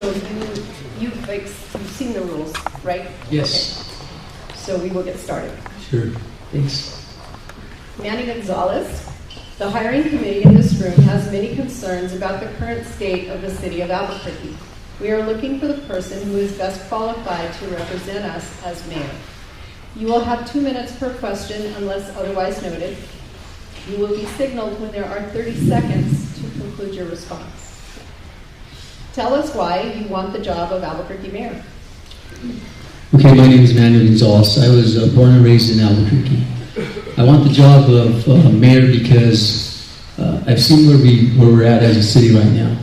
So you've seen the rules, right? Yes. Okay. So we will get started. Sure. Thanks. Manny Gonzales, the hiring committee in this room has many concerns about the current state of the city of Albuquerque. We are looking for the person who is best qualified to represent us as mayor. You will have 2 minutes per question unless otherwise noted. You will be signaled when there are 30 seconds to conclude your response. Tell us why you want the job of Albuquerque mayor. Okay, my name is Manny Gonzales. I was born and raised in Albuquerque. I want the job of mayor because I've seen where we're at as a city right now.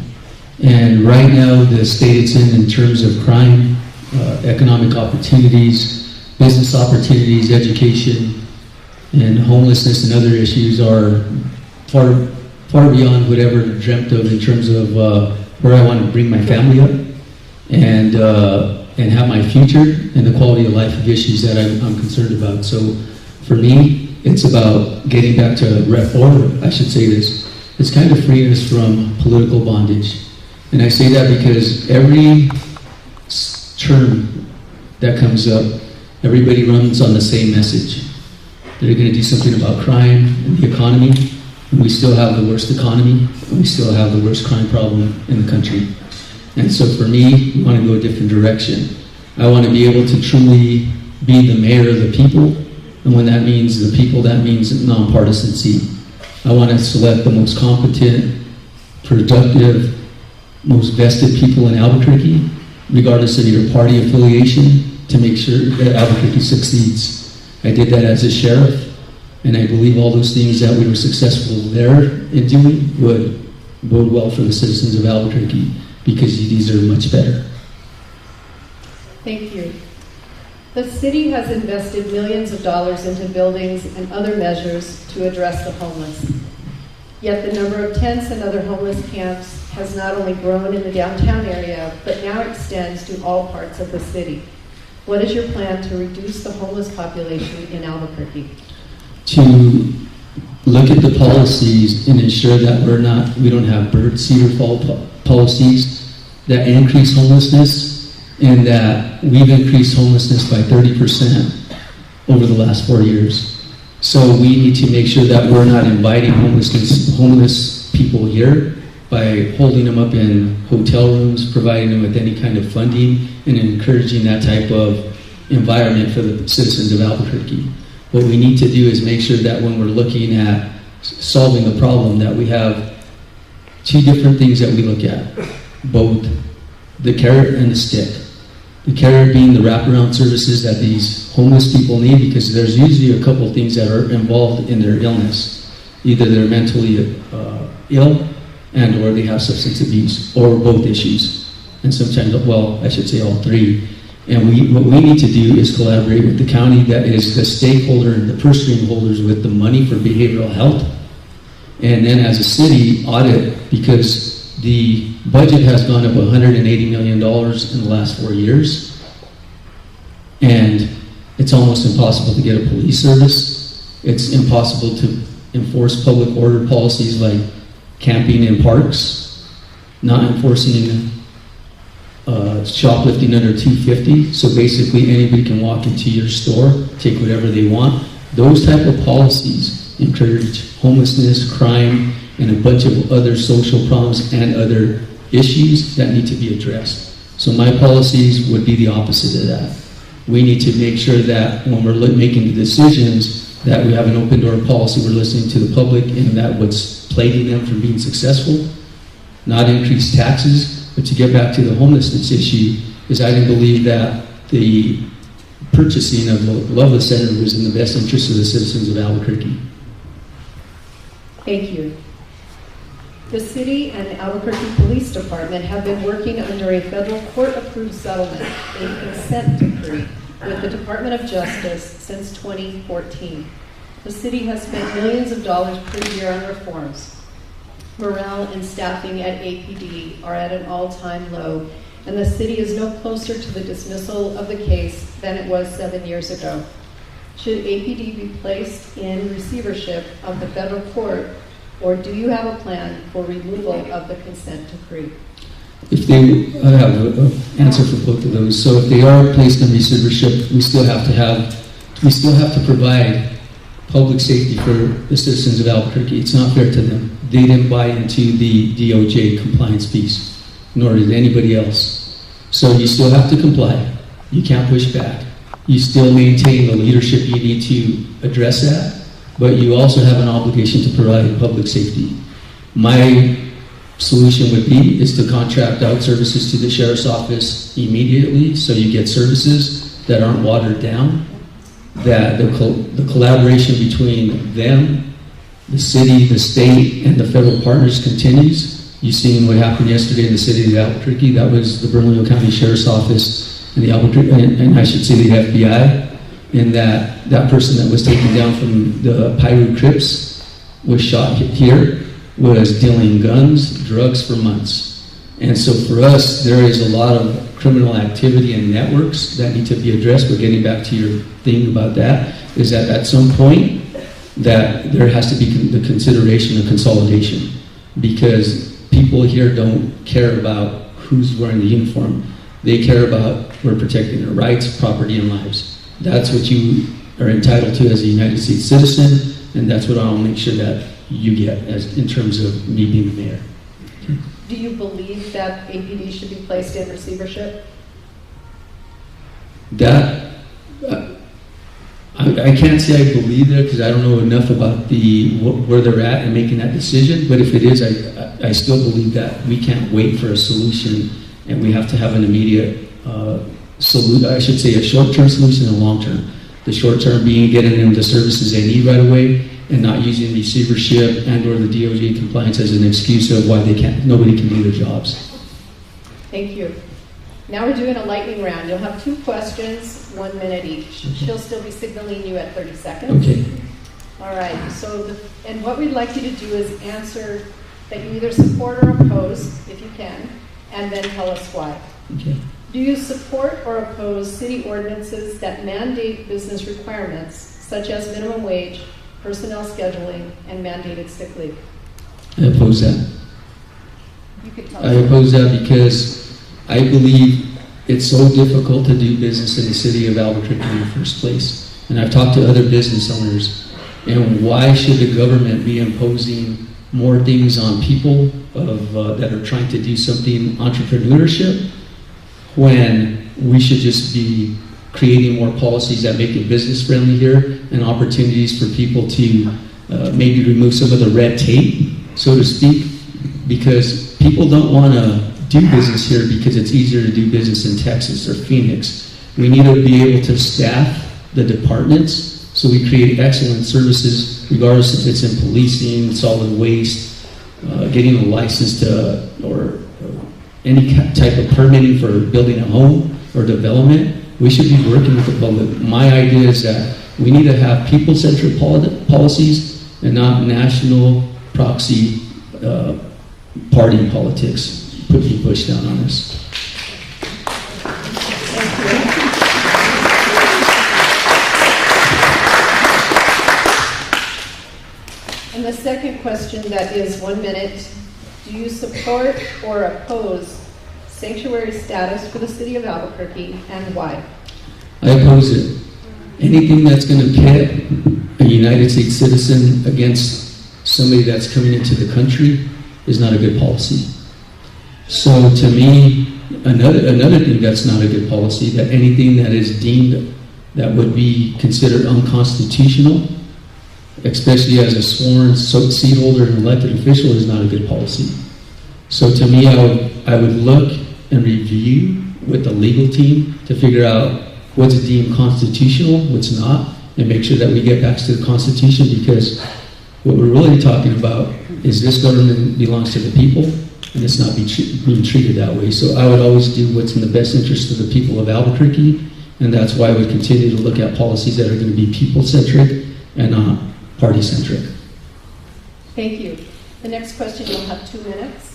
And right now, the state it's in terms of crime, economic opportunities, business opportunities, education, and homelessness and other issues are far beyond whatever I dreamt of in terms of where I want to bring my family up and have my future and the quality of life of issues that I'm concerned about. So for me, it's about getting back to I should say this, it's kind of freeing us from political bondage. And I say that because every term that comes up, everybody runs on the same message. They're going to do something about crime and the economy, and we still have the worst economy, and we still have the worst crime problem in the country. And so for me, we want to go a different direction. I want to be able to truly be the mayor of the people, and when that means the people, that means nonpartisancy. I want to select the most competent, productive, most vested people in Albuquerque, regardless of your party affiliation, to make sure that Albuquerque succeeds. I did that as a sheriff, and I believe all those things that we were successful there in doing would bode well for the citizens of Albuquerque, because you deserve much better. Thank you. The city has invested millions of dollars into buildings and other measures to address the homeless. Yet the number of tents and other homeless camps has not only grown in the downtown area, but now extends to all parts of the city. What is your plan to reduce the homeless population in Albuquerque? To look at the policies and ensure that we don't have bird seed or fall policies that increase homelessness, and that we've increased homelessness by 30% over the last 4 years. So we need to make sure that we're not inviting homeless people here by holding them up in hotel rooms, providing them with any kind of funding, and encouraging that type of environment for the citizens of Albuquerque. What we need to do is make sure that when we're looking at solving the problem, that we have two different things that we look at, both the carrot and the stick. The carrot being the wraparound services that these homeless people need, because there's usually a couple things that are involved in their illness. Either they're mentally ill and or they have substance abuse, or both issues. And sometimes, well, I should say all three. And what we need to do is collaborate with the county that is the stakeholder and the purse string holders with the money for behavioral health. And then as a city, audit, because the budget has gone up $180 million in the last 4 years. And it's almost impossible to get a police service. It's impossible to enforce public order policies like camping in parks, not enforcing shoplifting under $250. So basically anybody can walk into your store, take whatever they want. Those type of policies encourage homelessness, crime, and a bunch of other social problems and other issues that need to be addressed. So my policies would be the opposite of that. We need to make sure that when we're making the decisions, that we have an open door policy, we're listening to the public, and that what's plaguing them from being successful, not increase taxes. But to get back to the homelessness issue, is I didn't believe that the purchasing of the Loveless Center was in the best interest of the citizens of Albuquerque. Thank you. The city and Albuquerque Police Department have been working under a federal court-approved settlement, a consent decree, with the Department of Justice since 2014. The city has spent millions of dollars per year on reforms. Morale and staffing at APD are at an all-time low, and the city is no closer to the dismissal of the case than it was 7 years ago. Should APD be placed in receivership of the federal court, or do you have a plan for removal of the consent decree? If they, I have an answer for both of those. So if they are placed in receivership, we still have to provide public safety for the citizens of Albuquerque. It's not fair to them. They didn't buy into the DOJ compliance piece, nor did anybody else. So you still have to comply. You can't push back. You still maintain the leadership you need to address that, but you also have an obligation to provide public safety. My solution would be is to contract out services to the sheriff's office immediately, so you get services that aren't watered down, that the collaboration between them, the city, the state, and the federal partners continues. You've seen what happened yesterday in the city of Albuquerque. That was the Bernalillo County Sheriff's Office and the Albuquerque, and I should say the FBI, in that person that was taken down from the Piru Crips was shot here, was dealing guns, drugs for months. And so for us, there is a lot of criminal activity and networks that need to be addressed. But getting back to your thing about that, is that at some point, that there has to be the consideration of consolidation, because people here don't care about who's wearing the uniform. They care about we're protecting their rights, property, and lives. That's what you are entitled to as a United States citizen, and that's what I'll make sure that you get as in terms of me being the mayor. Okay. Do you believe that APD should be placed in receivership? That I can't say I believe that, because I don't know enough about where they're at and making that decision. But if it is, I still believe that we can't wait for a solution, and we have to have an immediate solution. I should say a short-term solution and a long-term. The short-term being getting them the services they need right away, and not using receivership and or the DOJ compliance as an excuse of why nobody can do their jobs. Thank you. Now we're doing a lightning round. You'll have 2 questions, 1 minute each. She'll still be signaling you at 30 seconds. Okay. All right. And what we'd like you to do is answer that you either support or oppose, if you can, and then tell us why. Okay. Do you support or oppose city ordinances that mandate business requirements, such as minimum wage, personnel scheduling, and mandated sick leave? I oppose that. You could tell I us. oppose that because I believe it's so difficult to do business in the city of Albuquerque in the first place. And I've talked to other business owners, and why should the government be imposing more things on people that are trying to do something entrepreneurship, when we should just be creating more policies that make it business friendly here, and opportunities for people to maybe remove some of the red tape, so to speak, because people don't want to do business here because it's easier to do business in Texas or Phoenix. We need to be able to staff the departments so we create excellent services, regardless if it's in policing, solid waste, getting a license to, or any type of permitting for building a home or development. We should be working with the public. My idea is that we need to have people-centric policies and not national proxy party politics being pushed down on us. And the second question that is 1 minute, do you support or oppose sanctuary status for the city of Albuquerque, and why? I oppose it. Anything that's going to pit a United States citizen against somebody that's coming into the country is not a good policy. So to me, another thing that's not a good policy, that anything that is deemed that would be considered unconstitutional, especially as a sworn seat holder and elected official, is not a good policy. So to me, I would look and review with the legal team to figure out what's deemed constitutional, what's not, and make sure that we get back to the Constitution, because what we're really talking about is this government belongs to the people, and it's not being treated that way. So I would always do what's in the best interest of the people of Albuquerque, and that's why I would continue to look at policies that are going to be people-centric and not party-centric. Thank you. The next question, you'll have 2 minutes.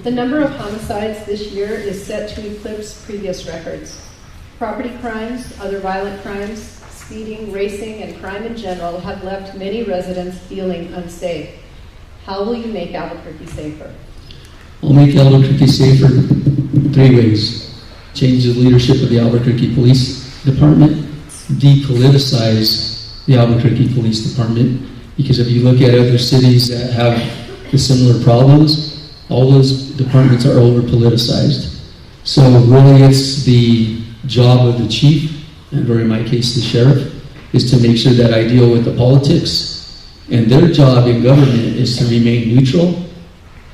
The number of homicides this year is set to eclipse previous records. Property crimes, other violent crimes, speeding, racing, and crime in general have left many residents feeling unsafe. How will you make Albuquerque safer? I'll make Albuquerque safer 3 ways. Change the leadership of the Albuquerque Police Department, depoliticize the Albuquerque Police Department, because if you look at other cities that have the similar problems, all those departments are over-politicized. So really it's the job of the chief, and or in my case the sheriff, is to make sure that I deal with the politics, and their job in government is to remain neutral,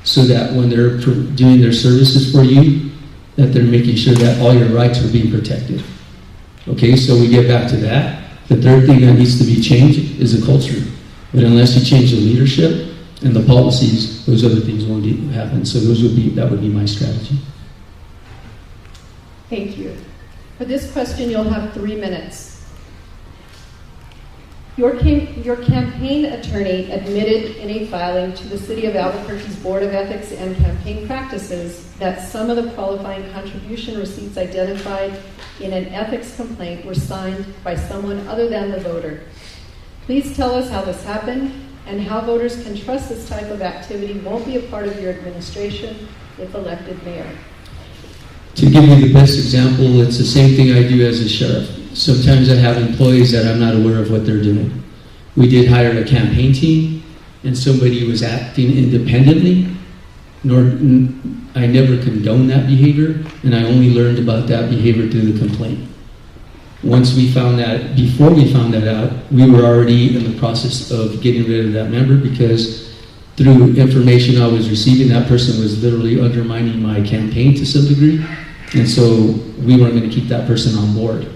so that when they're doing their services for you, that they're making sure that all your rights are being protected. Okay, so we get back to that. The third thing that needs to be changed is the culture. But unless you change the leadership and the policies, those other things won't happen. So that would be my strategy. Thank you. For this question, you'll have 3 minutes. Your campaign attorney admitted in a filing to the City of Albuquerque's Board of Ethics and Campaign Practices that some of the qualifying contribution receipts identified in an ethics complaint were signed by someone other than the voter. Please tell us how this happened and how voters can trust this type of activity won't be a part of your administration if elected mayor. To give you the best example, it's the same thing I do as a sheriff. Sometimes I have employees that I'm not aware of what they're doing. We did hire a campaign team, and somebody was acting independently. I never condoned that behavior, and I only learned about that behavior through the complaint. Once we found that, before we found that out, we were already in the process of getting rid of that member, because through information I was receiving, that person was literally undermining my campaign to some degree, and so we weren't going to keep that person on board.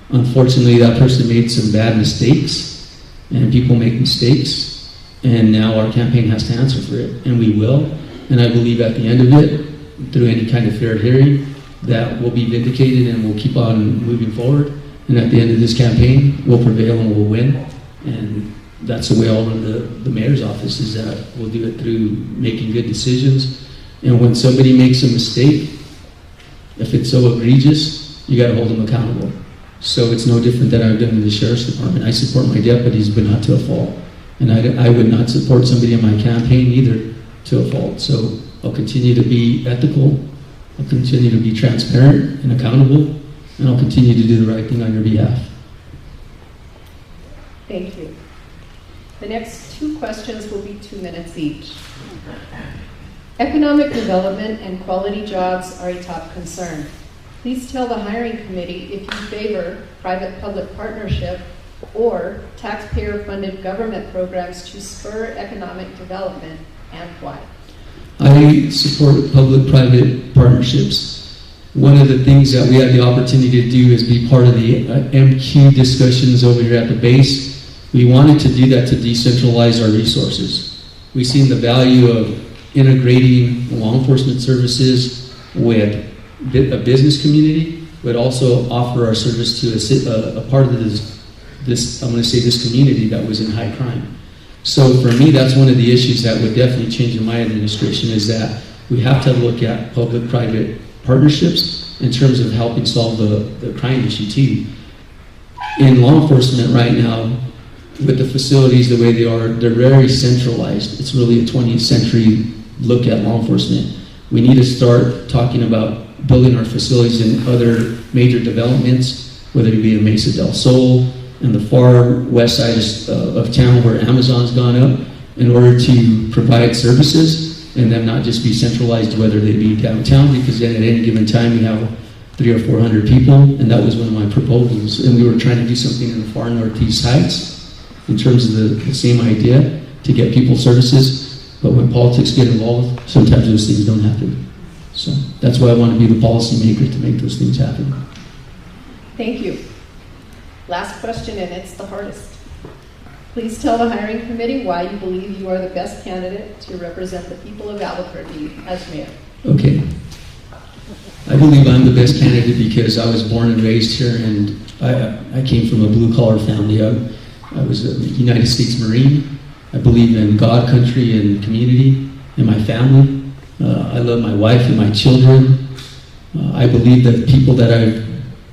Unfortunately, that person made some bad mistakes, and people make mistakes, and now our campaign has to answer for it, and we will. And I believe at the end of it, through any kind of fair hearing, that we'll be vindicated and we'll keep on moving forward. And at the end of this campaign, we'll prevail and we'll win. And that's the way I'll run the mayor's office, is that we'll do it through making good decisions. And when somebody makes a mistake, if it's so egregious, you got to hold them accountable. So it's no different than I've done in the sheriff's department. I support my deputies, but not to a fault. And I would not support somebody in my campaign either to a fault. So I'll continue to be ethical, I'll continue to be transparent and accountable, and I'll continue to do the right thing on your behalf. Thank you. The next 2 questions will be 2 minutes each. Economic development and quality jobs are a top concern. Please tell the hiring committee if you favor private-public partnership or taxpayer-funded government programs to spur economic development, and why. I support public-private partnerships. One of the things that we had the opportunity to do is be part of the MQ discussions over here at the base. We wanted to do that to decentralize our resources. We've seen the value of integrating law enforcement services with a business community, but also offer our service to a part of this I'm going to say this community that was in high crime. So for me, that's one of the issues that would definitely change in my administration, is that we have to look at public-private partnerships in terms of helping solve the crime issue too. In law enforcement right now, with the facilities the way they are, they're very centralized. It's really a 20th century look at law enforcement. We need to start talking about building our facilities in other major developments, whether it be in Mesa del Sol, in the far west side of town where Amazon's gone up, in order to provide services and then not just be centralized, whether they be downtown, because then at any given time we have 300 or 400 people, and that was one of my proposals. And we were trying to do something in the far northeast heights in terms of the same idea, to get people services, but when politics get involved, sometimes those things don't happen. So that's why I want to be the policymaker to make those things happen. Thank you. Last question, and it's the hardest. Please tell the hiring committee why you believe you are the best candidate to represent the people of Albuquerque as mayor. Okay. I believe I'm the best candidate because I was born and raised here, and I came from a blue-collar family. I was a United States Marine. I believe in God, country, and community, and my family. I love my wife and my children. I believe that the people that I've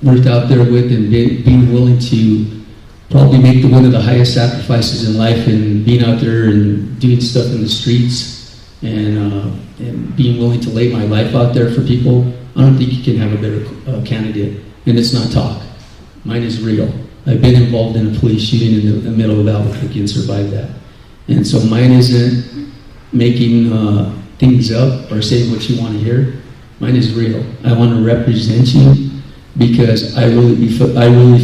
worked out there with, and being willing to probably make one of the highest sacrifices in life, and being out there and doing stuff in the streets, and being willing to lay my life out there for people, I don't think you can have a better candidate. And it's not talk. Mine is real. I've been involved in a police shooting in the middle of Albuquerque and survived that. And so mine isn't making things up or saying what you want to hear. Mine is real. I want to represent you because I really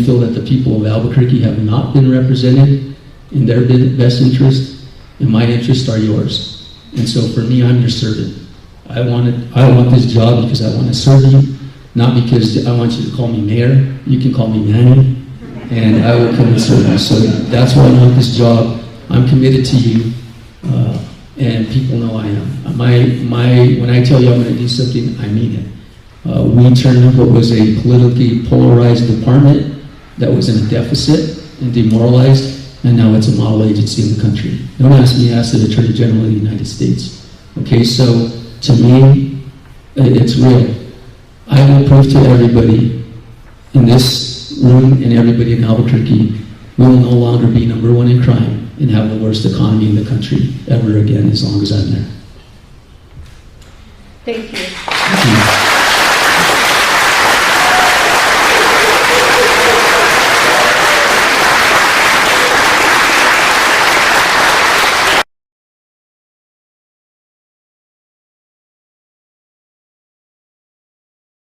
feel that the people of Albuquerque have not been represented in their best interest, and my interests are yours. And so for me, I'm your servant. I want this job because I want to serve you, not because I want you to call me mayor. You can call me Manny, and I will come and serve you. So that's why I want this job. I'm committed to you, and people know I am. When I tell you I'm going to do something, I mean it. We turned what was a politically polarized department that was in a deficit and demoralized, and now it's a model agency in the country. Don't ask me, ask the Attorney General of the United States. Okay, so to me, it's real. I will prove to everybody in this room and everybody in Albuquerque, we will no longer be #1 in crime and have the worst economy in the country ever again as long as I'm there. Thank you. Thank you.